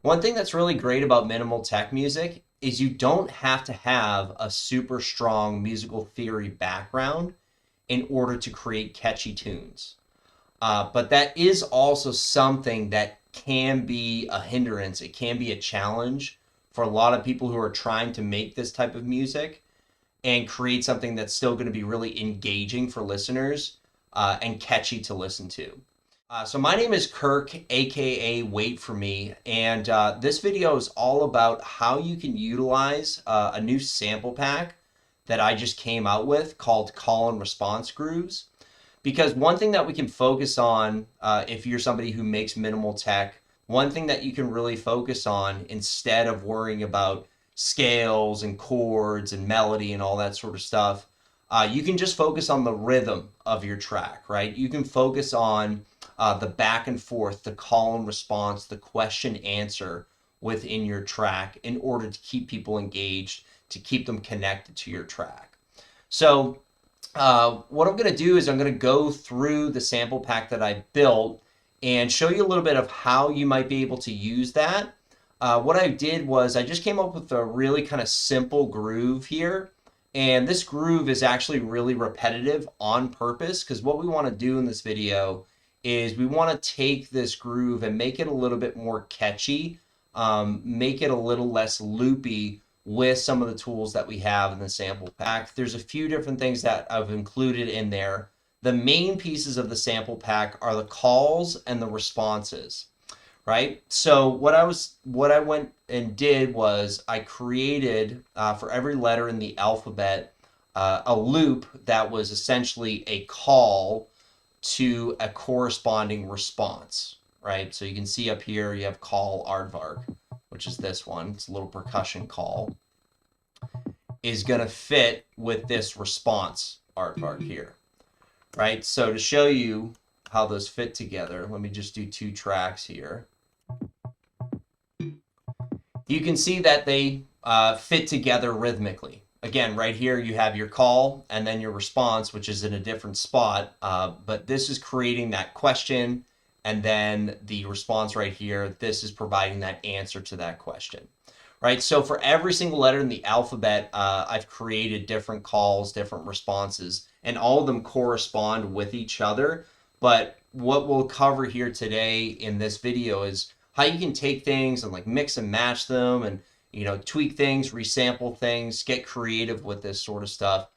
One thing that's really great about minimal tech music is you don't have to have a super strong musical theory background in order to create catchy tunes. But that is also something that can be a hindrance. It can be a challenge for a lot of people who are trying to make this type of music and create something that's still going to be really engaging for listeners and catchy to listen to. So my name is Kirk, aka Wait For Me, and this video is all about how you can utilize a new sample pack that I just came out with called Call and Response Grooves. Because one thing that we can focus on, if you're somebody who makes minimal tech, one thing that you can really focus on instead of worrying about scales and chords and melody and all that sort of stuff, you can just focus on the rhythm of your track, right? You can focus on the back and forth, the call and response, the question answer within your track in order to keep people engaged, to keep them connected to your track. So what I'm going to do is I'm going to go through the sample pack that I built and show you a little bit of how you might be able to use that. What I did was I just came up with a really kind of simple groove here. And this groove is actually really repetitive on purpose because what we want to do in this video is we want to take this groove and make it a little bit more catchy, make it a little less loopy with some of the tools that we have in the sample pack. There's a few different things that I've included in there. The main pieces of the sample pack are the calls and the responses, right? So what I went and did was I created for every letter in the alphabet a loop that was essentially a call to a corresponding response, right? So you can see up here you have call aardvark, which is this one. It's a little percussion call, is going to fit with this response aardvark here, right? So to show you how those fit together, let me just do two tracks here. You can see that they fit together rhythmically. Again, right here you have your call and then your response, which is in a different spot, but this is creating that question, and then the response right here, this is providing that answer to that question, right? So for every single letter in the alphabet, I've created different calls, different responses, and all of them correspond with each other. But what we'll cover here today in this video is how you can take things and like mix and match them and, you know, tweak things, resample things, get creative with this sort of stuff.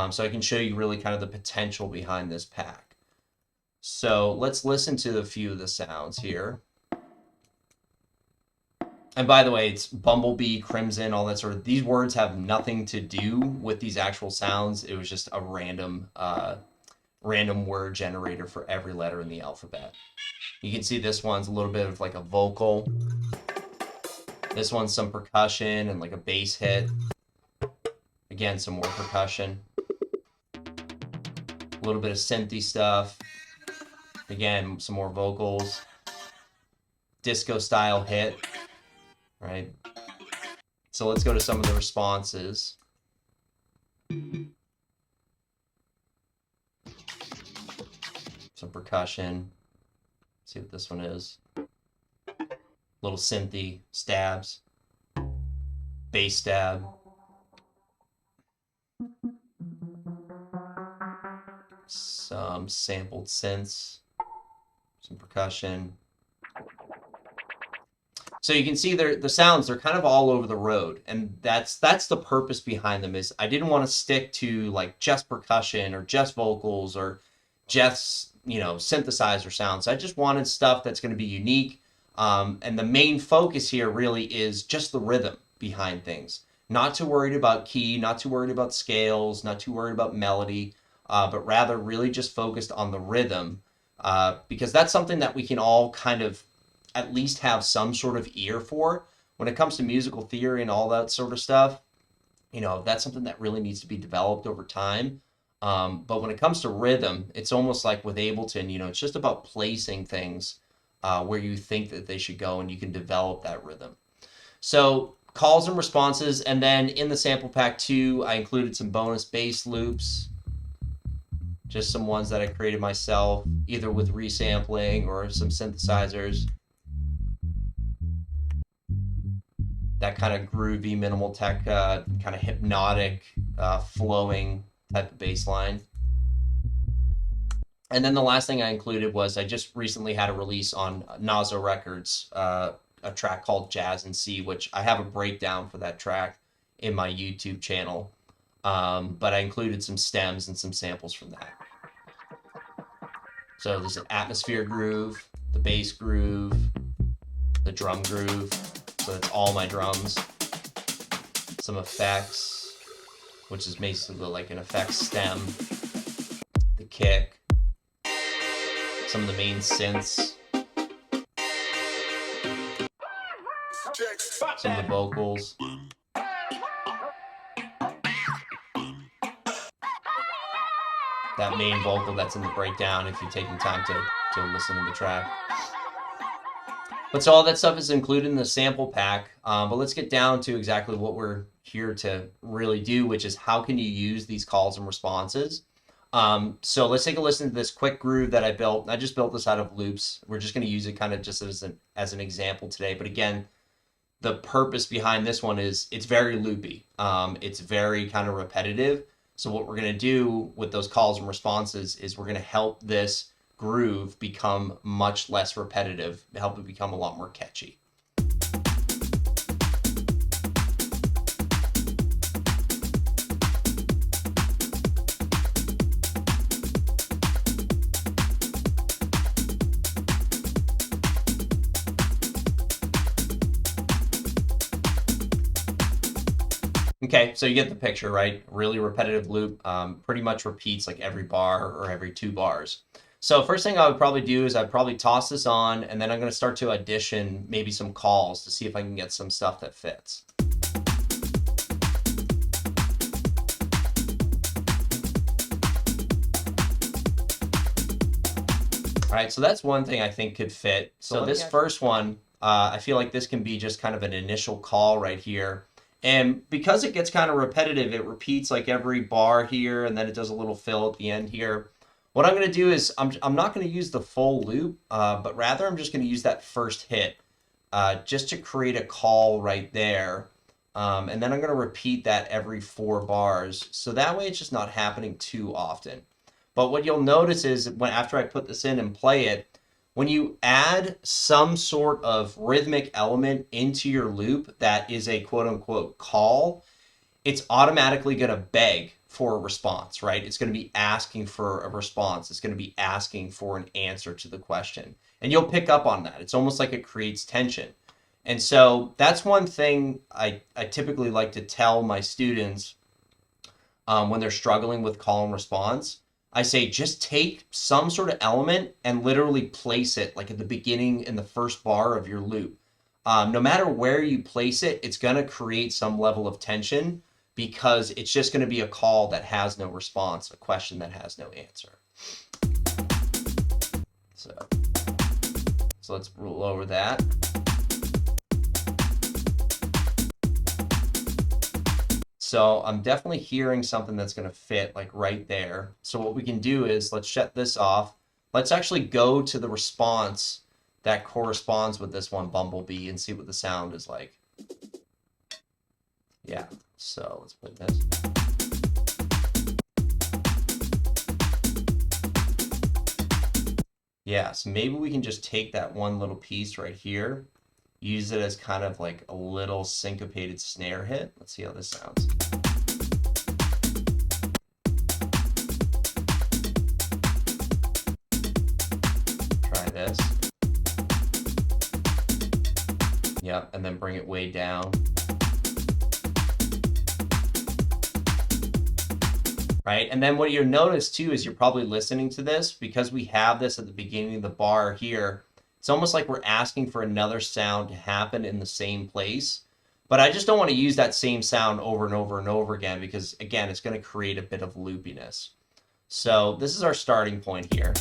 So I can show you really kind of the potential behind this pack. So let's listen to a few of the sounds here. And by the way, it's bumblebee, crimson, all that sort of, these words have nothing to do with these actual sounds. It was just a random word generator for every letter in the alphabet. You can see this one's a little bit of like a vocal. This one's some percussion and like a bass hit. Again, some more percussion. A little bit of synthy stuff. Again, some more vocals. Disco style hit, right? So let's go to some of the responses. Some percussion. Let's see what this one is. Little synthy stabs. Bass stab. Some sampled synths. Some percussion. So you can see the sounds, they're kind of all over the road, and that's the purpose behind them. Is I didn't want to stick to like just percussion or just vocals or just, you know, synthesizer sounds. I just wanted stuff that's going to be unique, and the main focus here really is just the rhythm behind things. Not too worried about key, not too worried about scales, not too worried about melody, but rather really just focused on the rhythm, because that's something that we can all kind of at least have some sort of ear for. When it comes to musical theory and all that sort of stuff, you know, that's something that really needs to be developed over time. But when it comes to rhythm, it's almost like with Ableton, you know, it's just about placing things where you think that they should go, and you can develop that rhythm. So calls and responses, and then in the sample pack too, I included some bonus bass loops, just some ones that I created myself, either with resampling or some synthesizers. that kind of groovy, minimal tech, kind of hypnotic, flowing type of bass line. And then the last thing I included was I just recently had a release on Nozzo Records, a track called Jazz and C, which I have a breakdown for that track in my YouTube channel. But I included some stems and some samples from that. So there's an atmosphere groove, the bass groove, the drum groove. So that's all my drums. Some effects, which is basically like an effects stem, the kick, some of the main synths, some of the vocals. That main vocal that's in the breakdown if you're taking time to listen to the track. But so all that stuff is included in the sample pack. But let's get down to exactly what we're here to really do, which is how can you use these calls and responses. So let's take a listen to this quick groove that I built. I just built this out of loops. We're just going to use it kind of just as an example today. But again, the purpose behind this one is it's very loopy. It's very kind of repetitive. So what we're going to do with those calls and responses is we're going to help this groove become much less repetitive, help it become a lot more catchy. Okay, so you get the picture, right? Really repetitive loop, pretty much repeats like every bar or every 2 bars. So first thing I would probably do is I'd probably toss this on, and then I'm going to start to audition maybe some calls to see if I can get some stuff that fits. All right, so that's one thing I think could fit. So this first one, I feel like this can be just kind of an initial call right here. And because it gets kind of repetitive, it repeats like every bar here, and then it does a little fill at the end here. What I'm going to do is I'm not going to use the full loop, but rather I'm just going to use that first hit just to create a call right there. And then I'm going to repeat that every 4 bars. So that way it's just not happening too often. But what you'll notice is after I put this in and play it, when you add some sort of rhythmic element into your loop that is a quote-unquote call, it's automatically going to beg for a response, right? It's going to be asking for a response. It's going to be asking for an answer to the question. And you'll pick up on that. It's almost like it creates tension. And so that's one thing I typically like to tell my students when they're struggling with call and response. I say just take some sort of element and literally place it like at the beginning in the first bar of your loop. No matter where you place it, it's going to create some level of tension because it's just going to be a call that has no response, a question that has no answer. So let's roll over that. So I'm definitely hearing something that's going to fit like right there. So what we can do is let's shut this off. Let's actually go to the response that corresponds with this one, Bumblebee, and see what the sound is like. Yeah, so let's play this. Yeah, so maybe we can just take that one little piece right here, use it as kind of like a little syncopated snare hit. Let's see how this sounds. Try this. Yep, and then bring it way down. Right, and then what you'll notice too is you're probably listening to this because we have this at the beginning of the bar here. It's almost like we're asking for another sound to happen in the same place. But I just don't want to use that same sound over and over and over again because, again, it's going to create a bit of loopiness. So this is our starting point here.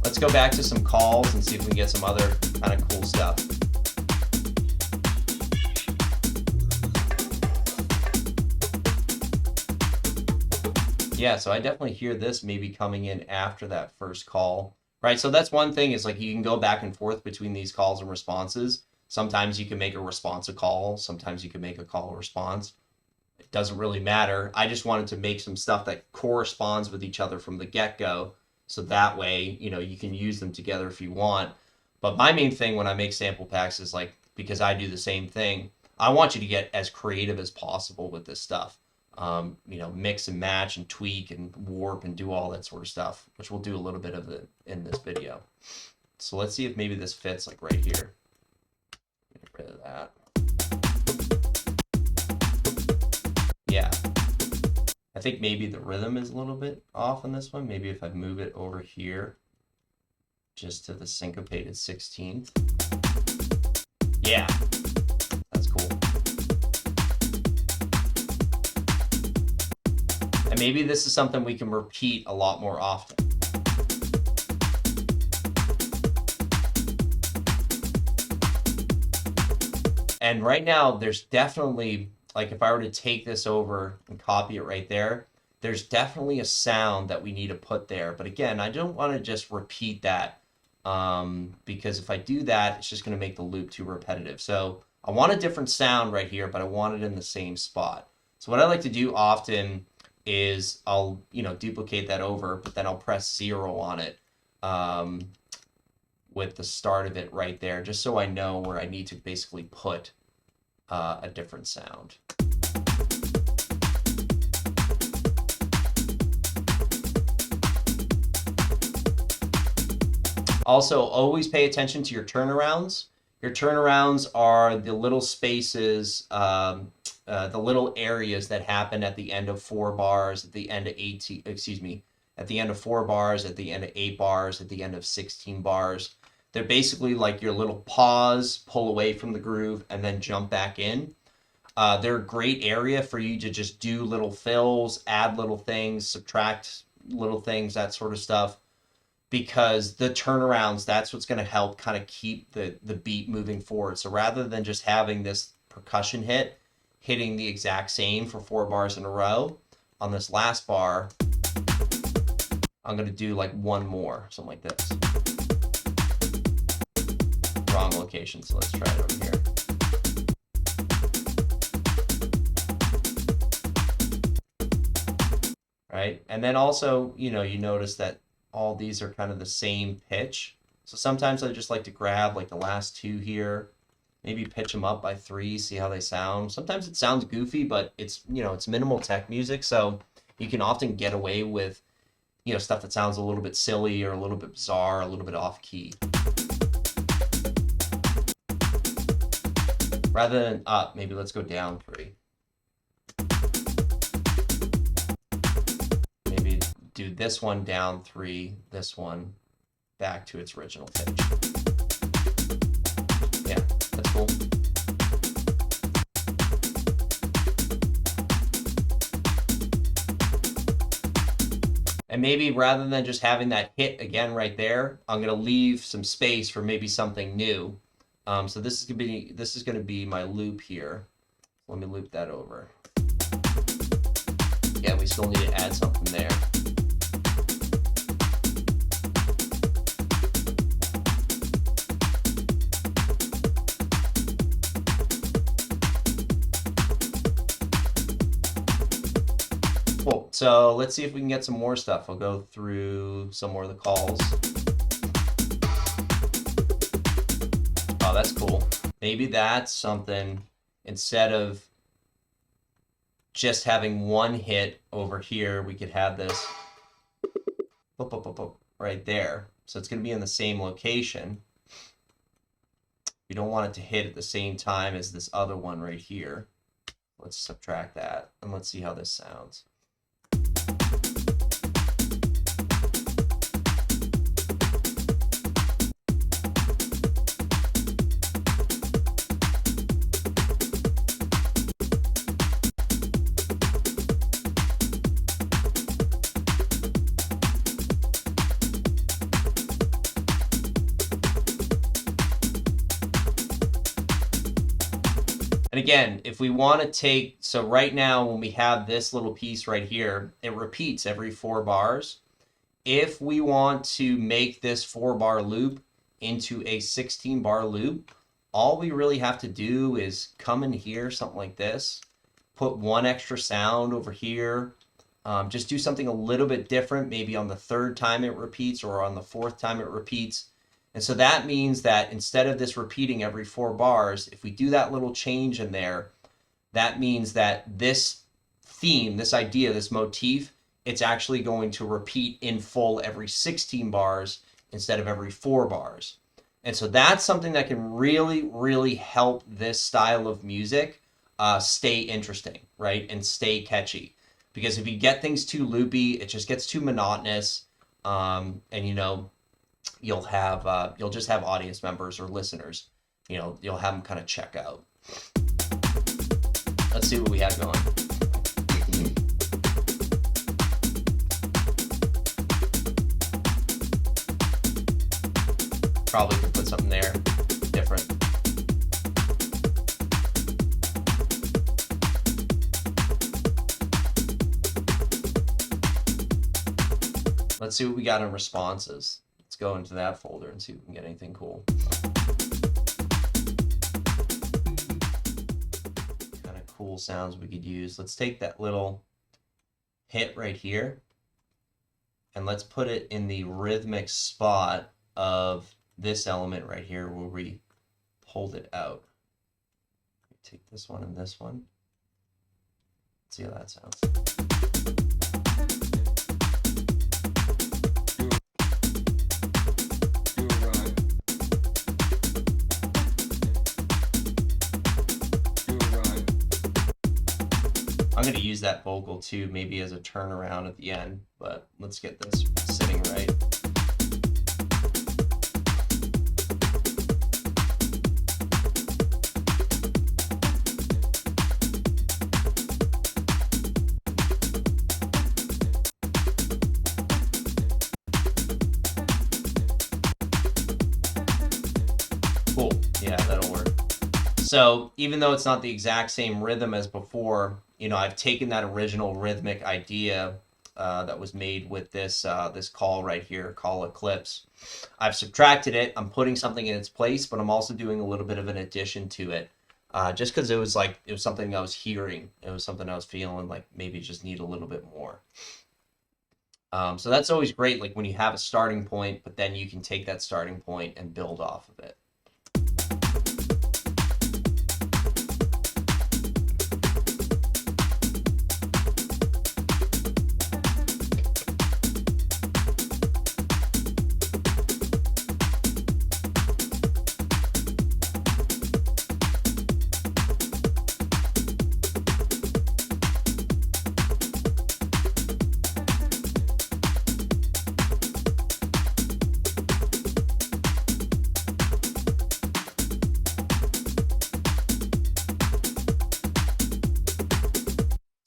Let's go back to some calls and see if we can get some other kind of cool stuff. Yeah, so I definitely hear this maybe coming in after that first call, right? So that's one thing is like you can go back and forth between these calls and responses. Sometimes you can make a response a call, sometimes you can make a call a response. It doesn't really matter. I just wanted to make some stuff that corresponds with each other from the get-go. So that way, you can use them together if you want. But my main thing when I make sample packs is like, because I do the same thing, I want you to get as creative as possible with this stuff. Mix and match and tweak and warp and do all that sort of stuff, which we'll do a little bit of it in this video. So let's see if maybe this fits like right here. Get rid of that. Yeah. I think maybe the rhythm is a little bit off on this one. Maybe if I move it over here just to the syncopated 16th. Yeah, that's cool. And maybe this is something we can repeat a lot more often. And right now, there's definitely, like if I were to take this over and copy it right there, there's definitely a sound that we need to put there. But again, I don't want to just repeat that because if I do that, it's just going to make the loop too repetitive. So I want a different sound right here, but I want it in the same spot. So what I like to do often is I'll duplicate that over, but then I'll press 0 on it with the start of it right there, just so I know where I need to basically put a different sound. Also, always pay attention to your turnarounds. Your turnarounds are the little spaces, the little areas that happen at the end of 4 bars, at the end of at the end of 4 bars, at the end of 8 bars, at the end of 16 bars. They're basically like your little pause, pull away from the groove, and then jump back in. They're a great area for you to just do little fills, add little things, subtract little things, that sort of stuff. Because the turnarounds, that's what's going to help kind of keep the beat moving forward. So rather than just having this percussion hitting the exact same for 4 bars in a row, on this last bar, I'm going to do like one more, something like this. Wrong location, so let's try it over here. Right? And then also, you notice that all these are kind of the same pitch. So sometimes I just like to grab like the last 2 here, maybe pitch them up by 3, see how they sound. Sometimes it sounds goofy, but it's, it's minimal tech music, so you can often get away with, stuff that sounds a little bit silly or a little bit bizarre, a little bit off key. Rather than up, maybe let's go down 3. Maybe do this one down 3, this one back to its original pitch. Yeah, that's cool. And maybe rather than just having that hit again right there, I'm going to leave some space for maybe something new. So this is going to be my loop here. Let me loop that over. Yeah, we still need to add something there. Cool. So let's see if we can get some more stuff. I'll go through some more of the calls. Oh, that's cool. Maybe that's something, instead of just having one hit over here, we could have this right there. So it's going to be in the same location. We don't want it to hit at the same time as this other one right here. Let's subtract that, and let's see how this sounds. And again, if we want to take, so right now when we have this little piece right here, it repeats every 4 bars. If we want to make this 4-bar loop into a 16-bar loop, all we really have to do is come in here, something like this, put 1 extra sound over here, just do something a little bit different, maybe on the 3rd time it repeats or on the 4th time it repeats. And so that means that instead of this repeating every 4 bars, if we do that little change in there, that means that this theme, this idea, this motif, it's actually going to repeat in full every 16 bars instead of every 4 bars. And so that's something that can really, really help this style of music stay interesting, right? And stay catchy. Because if you get things too loopy, it just gets too monotonous. And, you know, you'll just have audience members or listeners, you know, you'll have them kind of check out. Let's see what we have going. Probably could put something there different. Let's see what we got in responses. Let's go into that folder and see if we can get anything cool. Kind of cool sounds we could use. Let's take that little hit right here and let's put it in the rhythmic spot of this element right here where we pulled it out. Take this one and this one. Let's see how that sounds. I'm going to use that vocal too, maybe as a turnaround at the end, but let's get this sitting right. Cool, yeah, that'll work. So even though it's not the exact same rhythm as before, you know, I've taken that original rhythmic idea that was made with this this call right here, call Eclipse. I've subtracted it. I'm putting something in its place, but I'm also doing a little bit of an addition to it, just because it was something I was hearing. It was something I was feeling like maybe just need a little bit more. So that's always great, like when you have a starting point, but then you can take that starting point and build off of it.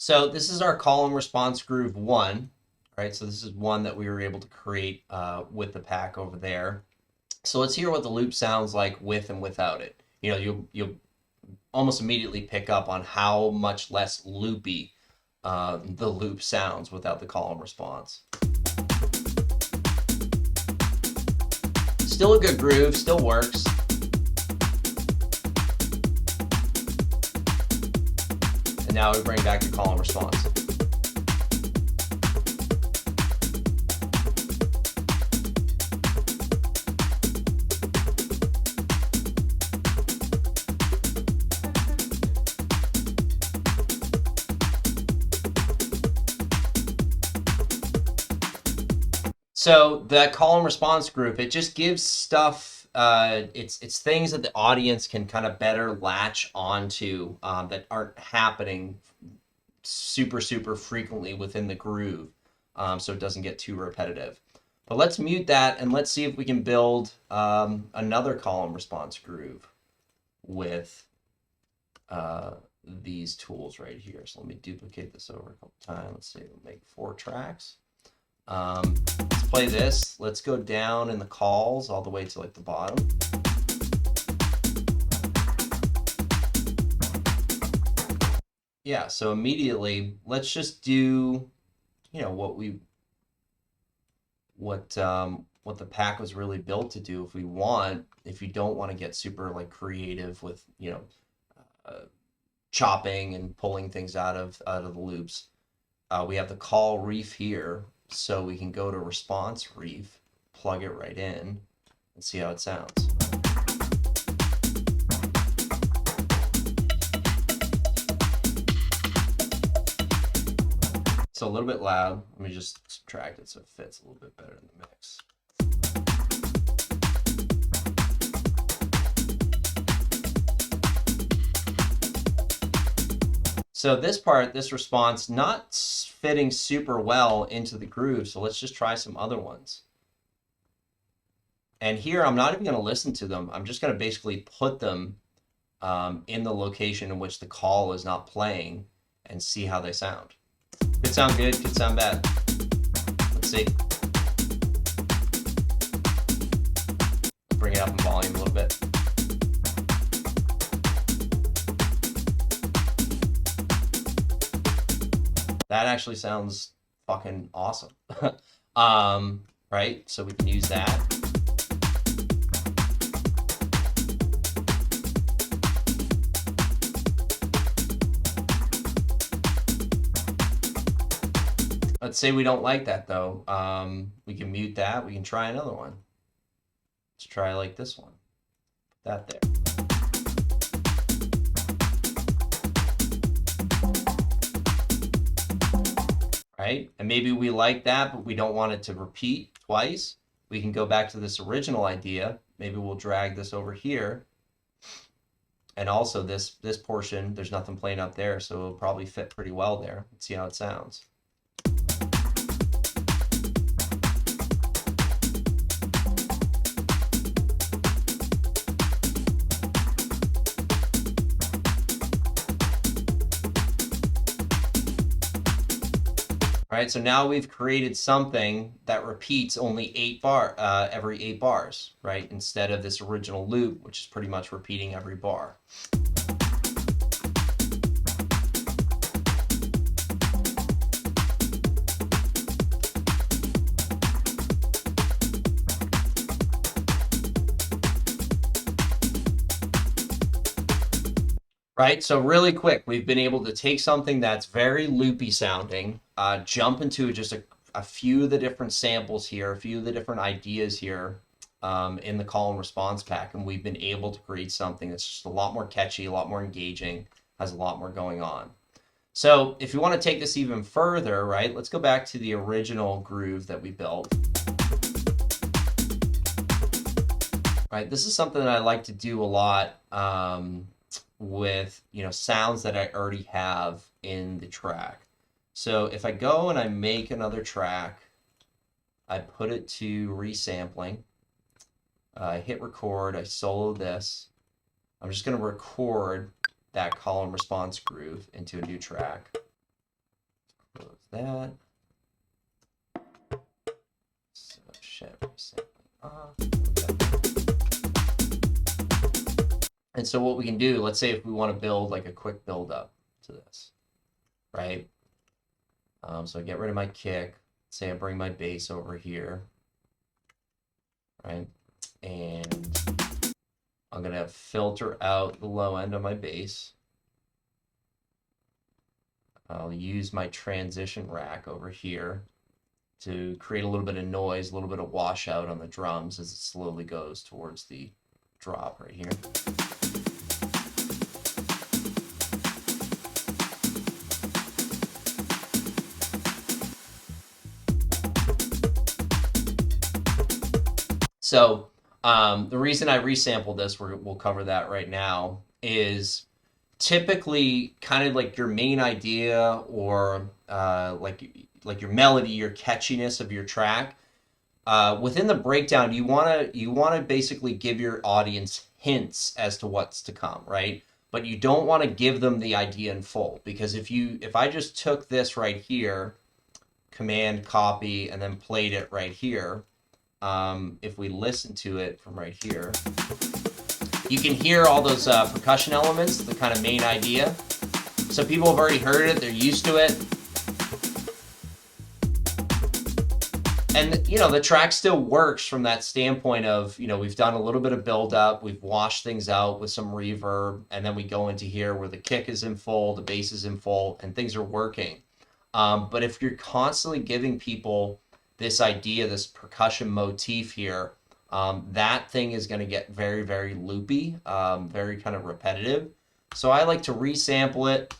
So this is our call and response groove 1, right? So this is one that we were able to create with the pack over there. So let's hear what the loop sounds like with and without it. You know, you'll almost immediately pick up on how much less loopy the loop sounds without the call and response. Still a good groove, still works. And now we bring back the call and response. So the call and response group, it just gives stuff, it's things that the audience can kind of better latch onto that aren't happening super frequently within the groove, so it doesn't get too repetitive. But let's mute that and let's see if we can build another call and response groove with these tools right here. So let me duplicate this over a couple times. Let's see, we'll make 4 tracks. Let's play this. Let's go down in the calls all the way to like the bottom. yeah, so immediately let's just do, you know, what the pack was really built to do. If you don't want to get super like creative with, you know, uh, chopping and pulling things out of the loops, we have the call reef here, so we can go to response reef, plug it right in, and see how it sounds. So a little bit loud. Let me just subtract it so it fits a little bit better in the mix. So this part, this response, not fitting super well into the groove, so let's just try some other ones. And here, I'm not even going to listen to them. I'm just going to basically put them in the location in which the call is not playing and see how they sound. Could sound good, could sound bad. Let's see. Bring it up in volume a little bit. That actually sounds fucking awesome. Right? So we can use that. Let's say we don't like that though. We can mute that. We can try another one. Let's try like this one. Put that there. Right? And maybe we like that, but we don't want it to repeat twice. We can go back to this original idea. Maybe we'll drag this over here. And also this portion, there's nothing playing up there, so it'll probably fit pretty well there. Let's see how it sounds. All right, so now we've created something that repeats only every 8 bars, right? Instead of this original loop, which is pretty much repeating every bar. Right, so really quick, we've been able to take something that's very loopy sounding, jump into just a few of the different samples here, a few of the different ideas here in the call and response pack, and we've been able to create something that's just a lot more catchy, a lot more engaging, has a lot more going on. So if you want to take this even further, right, let's go back to the original groove that we built. Right, this is something that I like to do a lot with, you know, sounds that I already have in the track. So if I go and I make another track, I put it to resampling, I hit record, I solo this. I'm just going to record that call and response groove into a new track. Close that. So shit, resampling off. And so what we can do, let's say if we want to build like a quick build up to this, right? So I get rid of my kick. Say I bring my bass over here, right? And I'm going to filter out the low end of my bass. I'll use my transition rack over here to create a little bit of noise, a little bit of washout on the drums as it slowly goes towards the drop right here. So the reason I resampled this, we'll cover that right now, is typically kind of like your main idea or like your melody, your catchiness of your track. Within the breakdown, you wanna basically give your audience hints as to what's to come, right? But you don't want to give them the idea in full, because if I just took this right here, command copy, and then played it right here. If we listen to it from right here, you can hear all those percussion elements, the kind of main idea. So people have already heard it, they're used to it. And, you know, the track still works from that standpoint of, you know, we've done a little bit of build up, we've washed things out with some reverb, and then we go into here where the kick is in full, the bass is in full, and things are working. But if you're constantly giving people this idea, this percussion motif here, that thing is going to get very, very loopy, very kind of repetitive. So I like to resample it.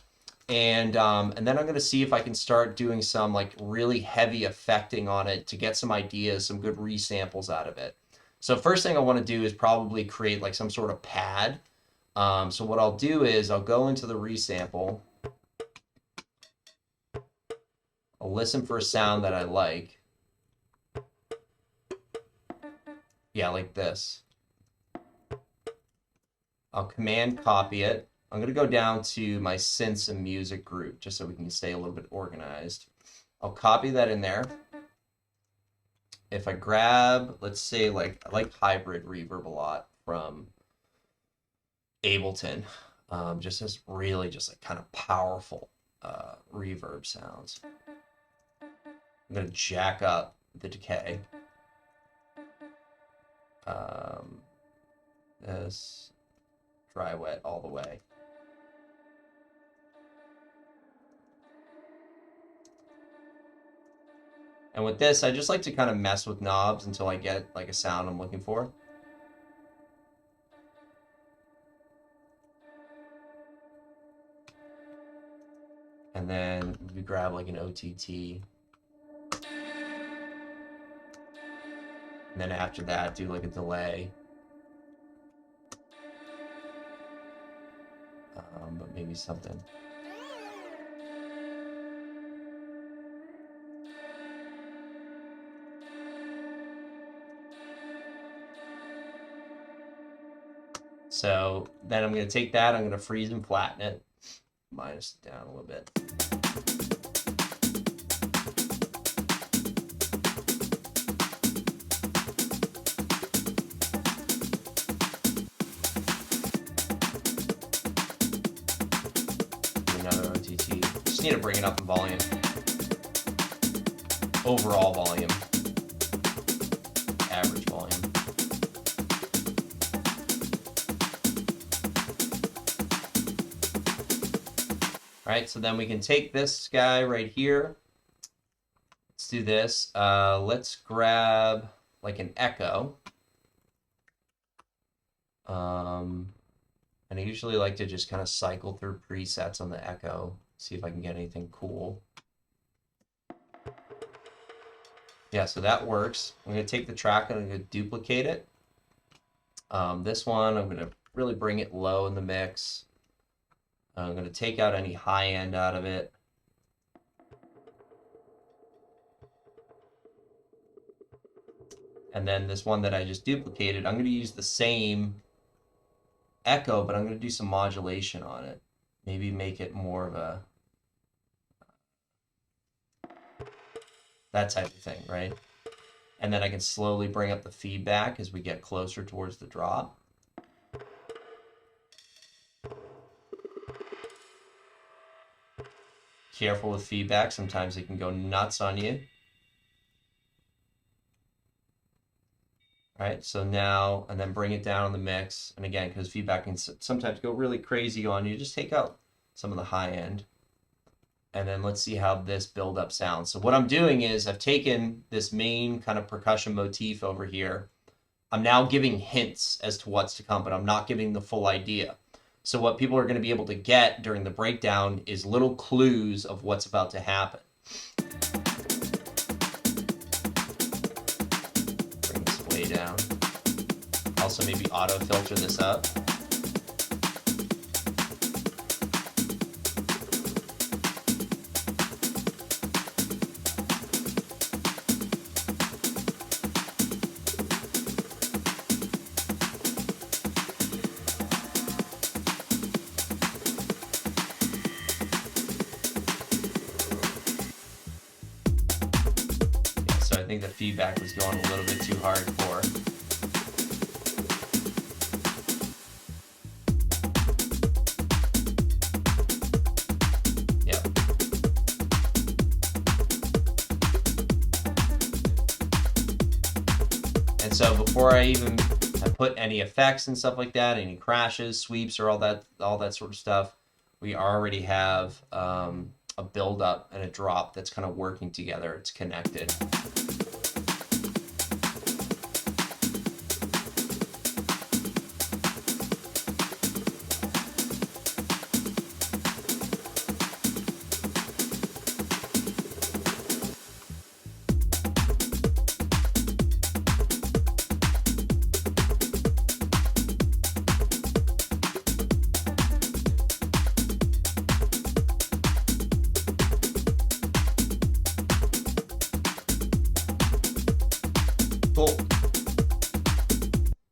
And then I'm going to see if I can start doing some like really heavy affecting on it to get some ideas, some good resamples out of it. So first thing I want to do is probably create like some sort of pad. So what I'll do is I'll go into the resample. I'll listen for a sound that I like. Yeah, like this. I'll command copy it. I'm going to go down to my synths and music group just so we can stay a little bit organized. I'll copy that in there. If I grab, let's say, like, I like hybrid reverb a lot from Ableton. Just has really just like kind of powerful reverb sounds. I'm going to jack up the decay. This dry wet all the way. And with this, I just like to kind of mess with knobs until I get like a sound I'm looking for. And then we grab like an OTT. And then after that, do like a delay. But maybe something. So then I'm going to take that, I'm going to freeze and flatten it, minus it down a little bit. Another OTT. Just need to bring it up in volume. Overall volume. Average volume. All right, so then we can take this guy right here. Let's do this. Let's grab like an echo. And I usually like to just kind of cycle through presets on the echo, see if I can get anything cool. Yeah, so that works. I'm going to take the track and I'm going to duplicate it. This one, I'm going to really bring it low in the mix. I'm going to take out any high end out of it. And then this one that I just duplicated, I'm going to use the same echo, but I'm going to do some modulation on it. Maybe make it more of a... that type of thing, right? And then I can slowly bring up the feedback as we get closer towards the drop. Careful with feedback, sometimes it can go nuts on you. All right, so now, and then bring it down in the mix. And again, because feedback can sometimes go really crazy on you, just take out some of the high end. And then let's see how this build-up sounds. So what I'm doing is I've taken this main kind of percussion motif over here. I'm now giving hints as to what's to come, but I'm not giving the full idea. So what people are going to be able to get during the breakdown is little clues of what's about to happen. Bring this way down. Also maybe auto filter this up. I think the feedback was going a little bit too hardcore. And so before I even put any effects and stuff like that, any crashes, sweeps, or all that sort of stuff, we already have a build up and a drop that's kind of working together. It's connected. Cool.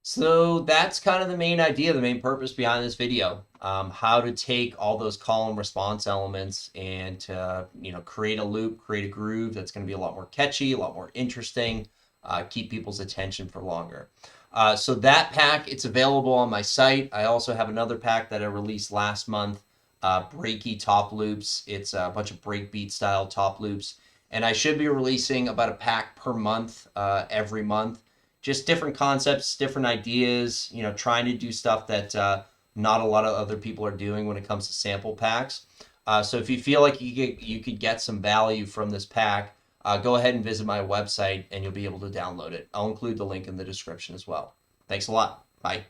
So that's kind of the main idea, the main purpose behind this video. How to take all those call and response elements and create a loop, create a groove that's going to be a lot more catchy, a lot more interesting, keep people's attention for longer. So that pack, it's available on my site. I also have another pack that I released last month, breaky top loops. It's a bunch of breakbeat style top loops. And I should be releasing about a pack per month, every month. Just different concepts, different ideas, trying to do stuff that not a lot of other people are doing when it comes to sample packs. So if you feel like you could get some value from this pack, go ahead and visit my website and you'll be able to download it. I'll include the link in the description as well. Thanks a lot. Bye.